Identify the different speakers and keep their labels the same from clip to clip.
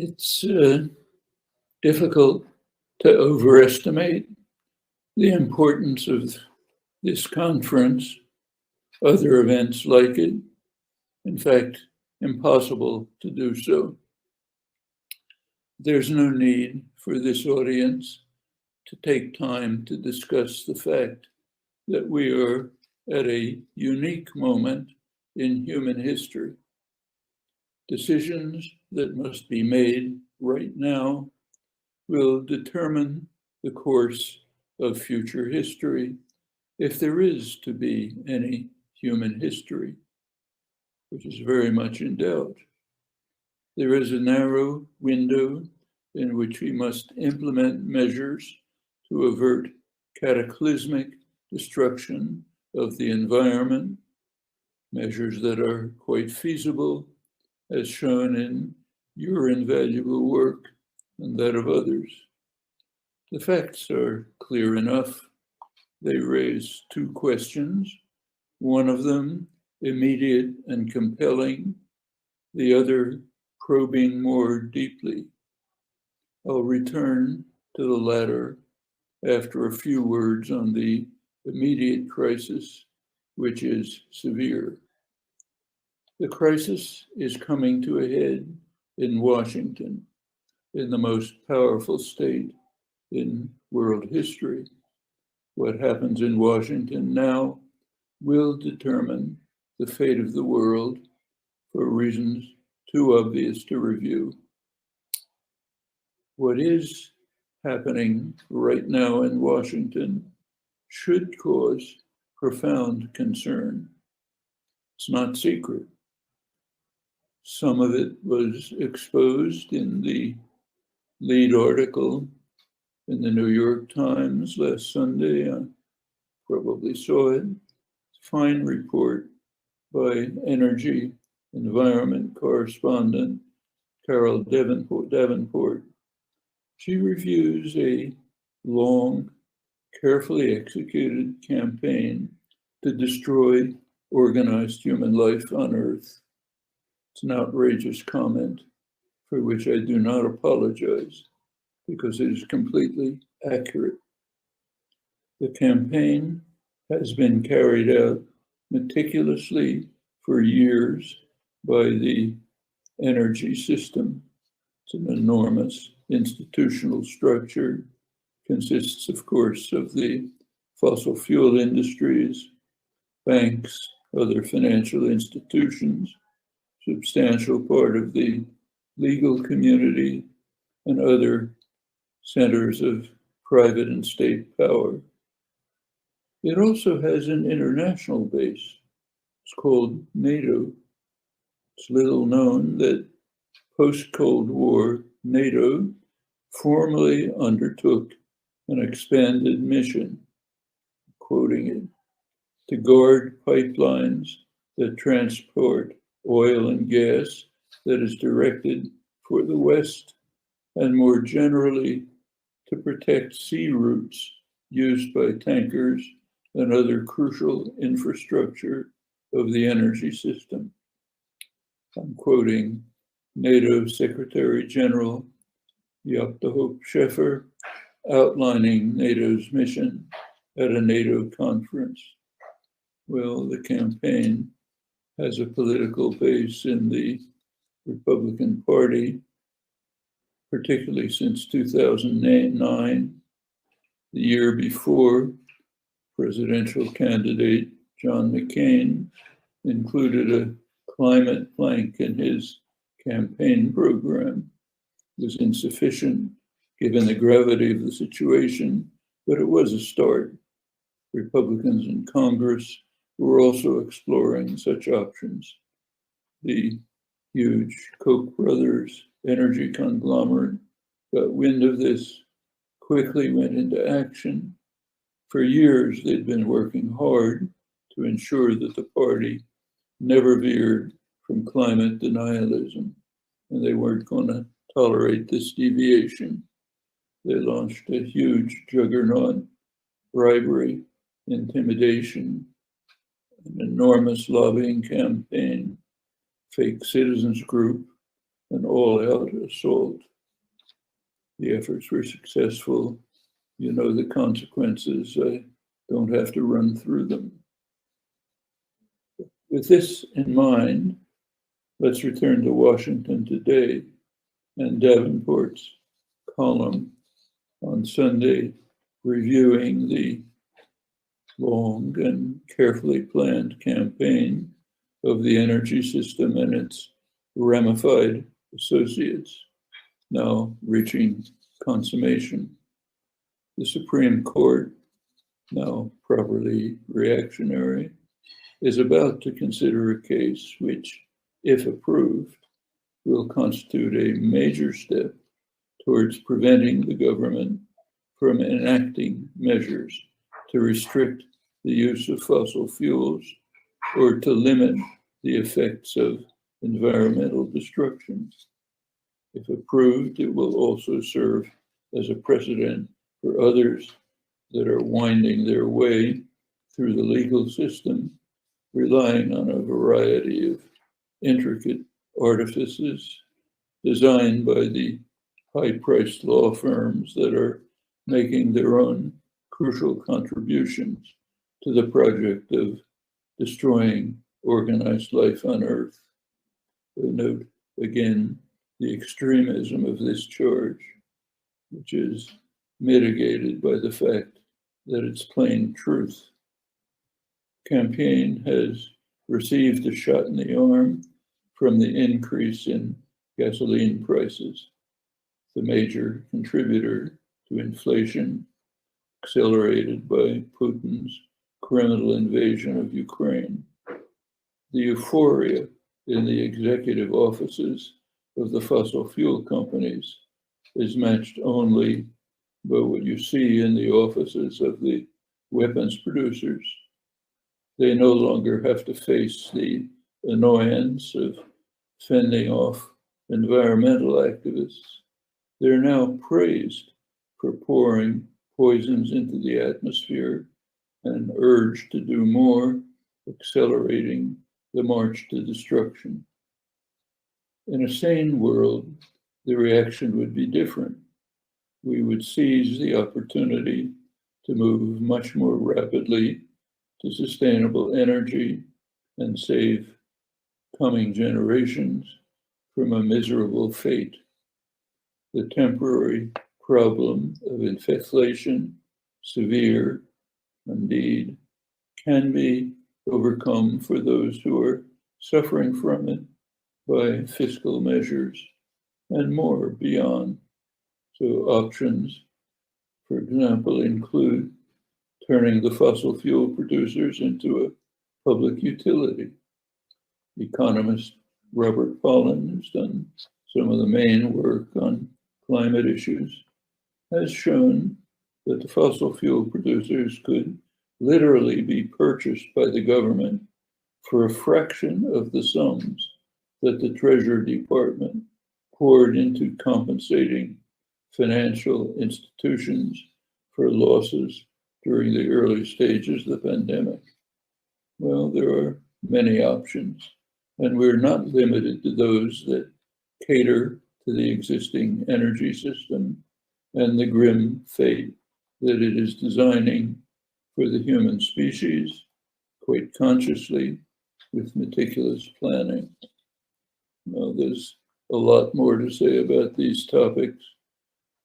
Speaker 1: It's difficult to overestimate the importance of this conference, other events like it. In fact, impossible to do so. There's no need for this audience to take time to discuss the fact that we are at a unique moment in human history. Decisions that must be made right now will determine the course of future history, if there is to be any human history, which is very much in doubt. There is a narrow window in which we must implement measures to avert cataclysmic destruction of the environment, measures that are quite feasible, as shown in your invaluable work and that of others. The facts are clear enough. They raise two questions, one of them immediate and compelling, the other probing more deeply. I'll return to the latter after a few words on the immediate crisis, which is severe. The crisis is coming to a head in Washington, in the most powerful state in world history. What happens in Washington now will determine the fate of the world for reasons too obvious to review. What is happening right now in Washington should cause profound concern. It's not secret. Some of it was exposed in the lead article in the New York Times last Sunday. I probably saw it. Fine report by energy environment correspondent Carol Davenport. She reviews a long, carefully executed campaign to destroy organized human life on Earth. It's an outrageous comment for which I do not apologize because it is completely accurate. The campaign has been carried out meticulously for years by the energy system. It's an enormous institutional structure, consists, of course, of the fossil fuel industries, banks, other financial institutions, substantial part of the legal community, and other centers of private and state power. It also has an international base. It's called NATO. It's little known that post-Cold War NATO formally undertook an expanded mission, quoting it, to guard pipelines that transport oil and gas that is directed for the West, and more generally, to protect sea routes used by tankers and other crucial infrastructure of the energy system. I'm quoting NATO Secretary General Jaap de Hoop Scheffer outlining NATO's mission at a NATO conference. Well, the campaign has a political base in the Republican Party, particularly since 2009. The year before, presidential candidate John McCain included a climate plank in his campaign program. It was insufficient given the gravity of the situation, but it was a start. Republicans in Congress were also exploring such options. The huge Koch brothers energy conglomerate got wind of this, quickly went into action. For years, they'd been working hard to ensure that the party never veered from climate denialism, and they weren't going to tolerate this deviation. They launched a huge juggernaut, bribery, intimidation, an enormous lobbying campaign, fake citizens group, an all-out assault. The efforts were successful. You know the consequences. I don't have to run through them. With this in mind, let's return to Washington today and Davenport's column on Sunday, reviewing the long and carefully planned campaign of the energy system and its ramified associates, now reaching consummation. The Supreme Court, now properly reactionary, is about to consider a case which, if approved, will constitute a major step towards preventing the government from enacting measures to restrict the use of fossil fuels or to limit the effects of environmental destruction. If approved, it will also serve as a precedent for others that are winding their way through the legal system, relying on a variety of intricate artifices designed by the high-priced law firms that are making their own crucial contributions to the project of destroying organized life on Earth. Note again the extremism of this charge, which is mitigated by the fact that it's plain truth. Campaign has received a shot in the arm from the increase in gasoline prices, the major contributor to inflation accelerated by Putin's criminal invasion of Ukraine. The euphoria in the executive offices of the fossil fuel companies is matched only by what you see in the offices of the weapons producers. They no longer have to face the annoyance of fending off environmental activists. They're now praised for pouring poisons into the atmosphere and urged to do more, accelerating the march to destruction. In a sane world, the reaction would be different. We would seize the opportunity to move much more rapidly to sustainable energy and save coming generations from a miserable fate. The temporary problem of inflation, severe indeed, can be overcome for those who are suffering from it by fiscal measures and more beyond. So options, for example, include turning the fossil fuel producers into a public utility. Economist Robert Pollin, who's done some of the main work on climate issues, has shown that the fossil fuel producers could literally be purchased by the government for a fraction of the sums that the Treasury Department poured into compensating financial institutions for losses during the early stages of the pandemic. Well, there are many options, and we're not limited to those that cater to the existing energy system and the grim fate that it is designing for the human species, quite consciously, with meticulous planning. Now, there's a lot more to say about these topics,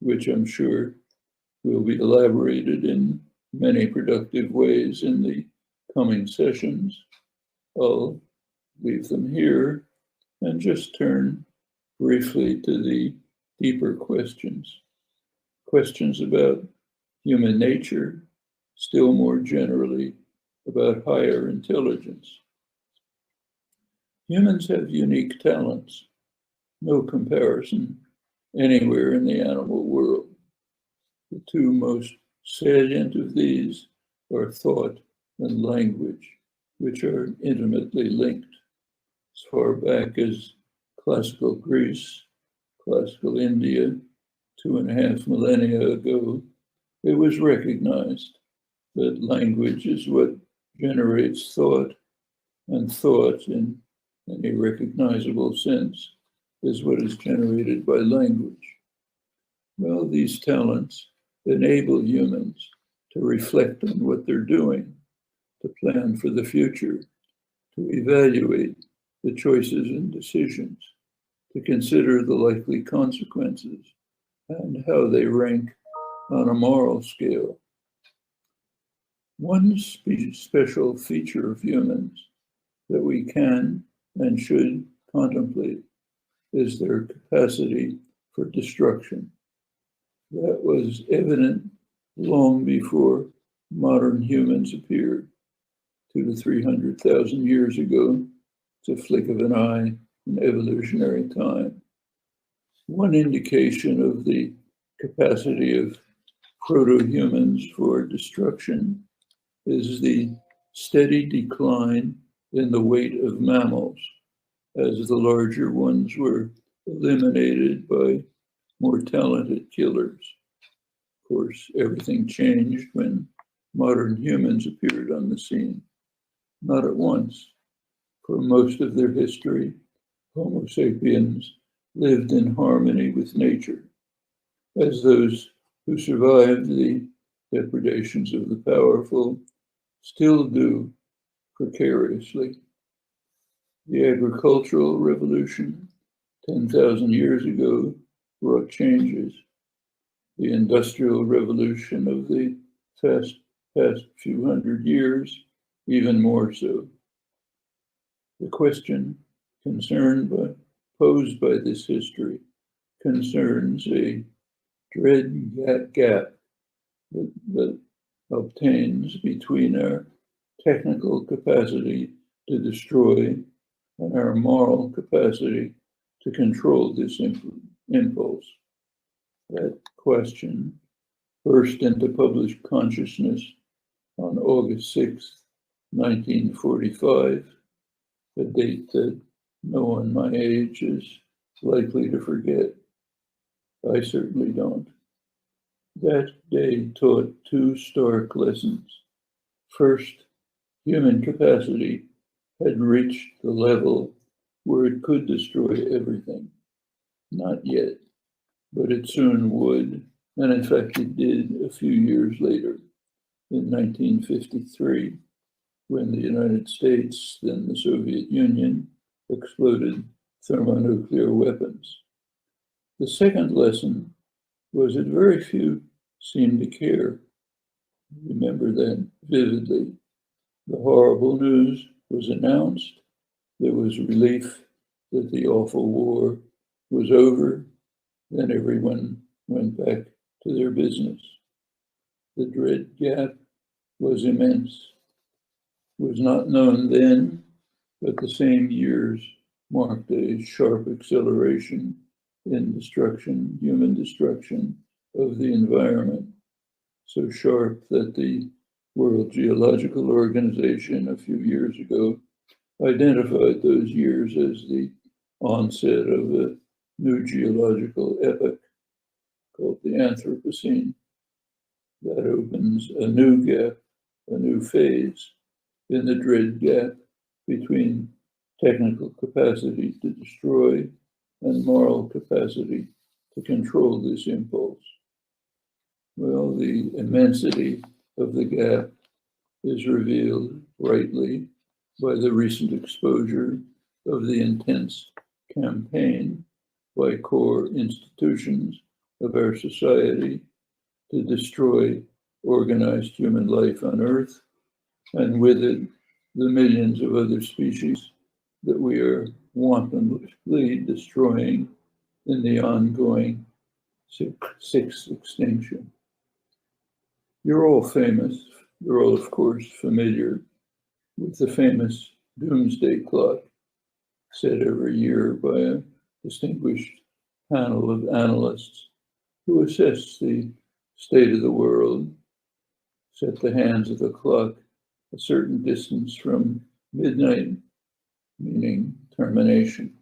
Speaker 1: which I'm sure will be elaborated in many productive ways in the coming sessions. I'll leave them here and just turn briefly to the deeper questions. Questions about human nature, still more generally about higher intelligence. Humans have unique talents, no comparison anywhere in the animal world. The two most salient of these are thought and language, which are intimately linked. As far back as classical Greece, classical India, 2.5 millennia ago, it was recognized that language is what generates thought, and thought, in any recognizable sense, is what is generated by language. Well, these talents enable humans to reflect on what they're doing, to plan for the future, to evaluate the choices and decisions, to consider the likely consequences and how they rank on a moral scale. One special feature of humans that we can and should contemplate is their capacity for destruction. That was evident long before modern humans appeared, 200 to 300,000 years ago. It's a flick of an eye in evolutionary time. One indication of the capacity of proto-humans for destruction is the steady decline in the weight of mammals as the larger ones were eliminated by more talented killers. Of course, everything changed when modern humans appeared on the scene. Not at once. For most of their history, Homo sapiens lived in harmony with nature, as those who survived the depredations of the powerful still do precariously. The agricultural revolution 10,000 years ago brought changes. The industrial revolution of the past few hundred years, even more so. The question posed by this history concerns a dread gap that obtains between our technical capacity to destroy and our moral capacity to control this impulse. That question burst into public consciousness on August 6, 1945, a date that no one my age is likely to forget. I certainly don't. That day taught two stark lessons. First, human capacity had reached the level where it could destroy everything. Not yet, but it soon would, and in fact it did a few years later, in 1953, when the United States, then the Soviet Union, exploded thermonuclear weapons. The second lesson was that very few seemed to care. Remember that vividly. The horrible news was announced. There was relief that the awful war was over. Then everyone went back to their business. The dread gap was immense. It was not known then, but the same years marked a sharp acceleration in destruction, human destruction of the environment, so sharp that the World Geological Organization a few years ago identified those years as the onset of a new geological epoch called the Anthropocene. That opens a new gap, a new phase in the dread gap between technical capacity to destroy and moral capacity to control this impulse. Well, the immensity of the gap is revealed rightly by the recent exposure of the intense campaign by core institutions of our society to destroy organized human life on Earth, and with it, the millions of other species that we are wantonly destroying in the ongoing sixth extinction. You're all of course familiar with the famous doomsday clock set every year by a distinguished panel of analysts who assess the state of the world, set the hands of the clock a certain distance from midnight, meaning termination.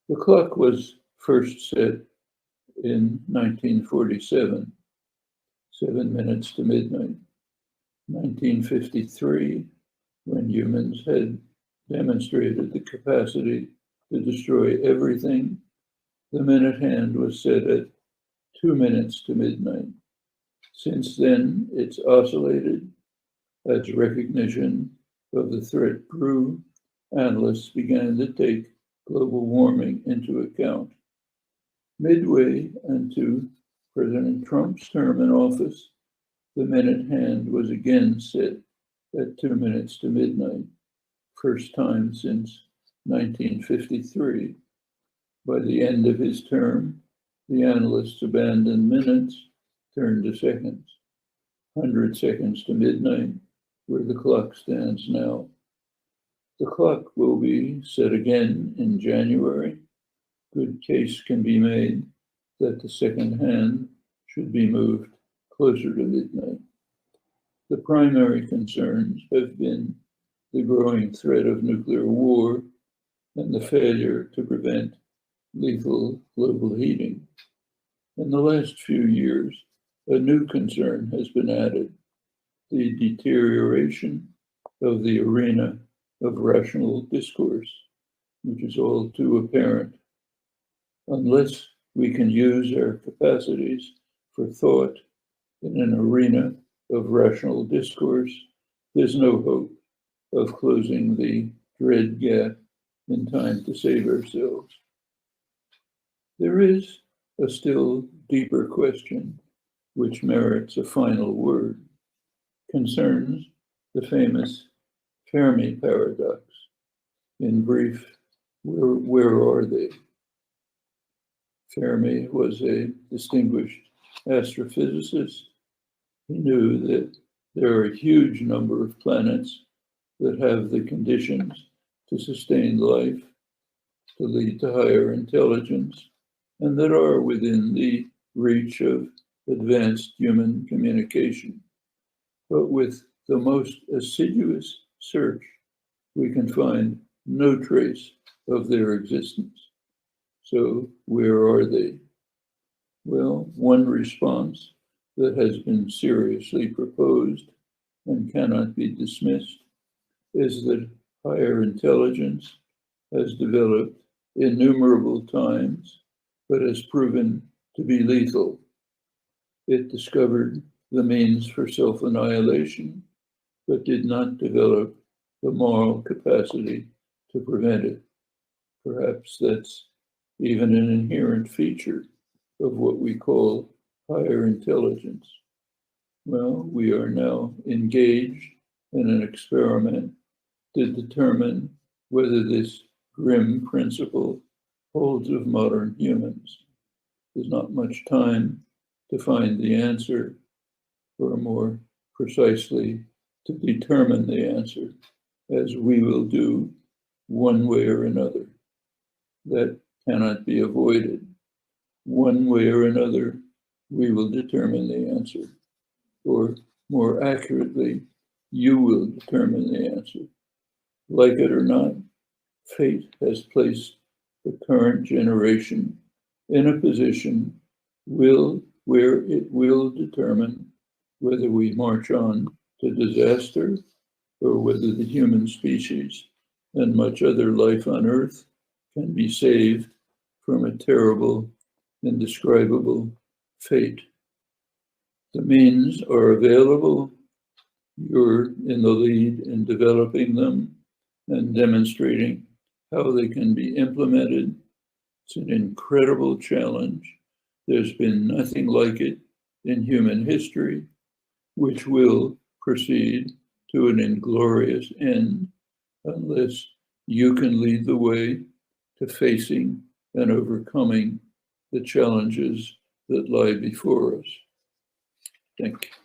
Speaker 1: The clock was first set in 1947, 7 minutes to midnight. 1953, when humans had demonstrated the capacity to destroy everything, the minute hand was set at 2 minutes to midnight. Since then, it's oscillated. As recognition of the threat grew, analysts began to take global warming into account. Midway into President Trump's term in office, the minute hand was again set at 2 minutes to midnight, first time since 1953. By the end of his term, the analysts abandoned minutes, turned to seconds, 100 seconds to midnight, where the clock stands now. The clock will be set again in January. Good case can be made that the second hand should be moved closer to midnight. The primary concerns have been the growing threat of nuclear war and the failure to prevent lethal global heating. In the last few years, a new concern has been added: the deterioration of the arena of rational discourse, which is all too apparent. Unless we can use our capacities for thought in an arena of rational discourse, there's no hope of closing the dread gap in time to save ourselves. There is a still deeper question, which merits a final word, concerns the famous Fermi paradox. In brief, where are they? Fermi was a distinguished astrophysicist. He knew that there are a huge number of planets that have the conditions to sustain life, to lead to higher intelligence, and that are within the reach of advanced human communication. But with the most assiduous search, we can find no trace of their existence. So where are they? Well, one response that has been seriously proposed and cannot be dismissed is that higher intelligence has developed innumerable times, but has proven to be lethal. It discovered the means for self-annihilation, but did not develop the moral capacity to prevent it. Perhaps that's even an inherent feature of what we call higher intelligence. Well, we are now engaged in an experiment to determine whether this grim principle holds of modern humans. There's not much time to find the answer, or more precisely, to determine the answer, as we will do one way or another. That cannot be avoided. One way or another, we will determine the answer. Or more accurately, you will determine the answer. Like it or not, fate has placed the current generation in a position where it will determine whether we march on to disaster or whether the human species and much other life on Earth can be saved from a terrible, indescribable fate. The means are available. You're in the lead in developing them and demonstrating how they can be implemented. It's an incredible challenge. There's been nothing like it in human history, which will proceed to an inglorious end unless you can lead the way to facing and overcoming the challenges that lie before us. Thank you.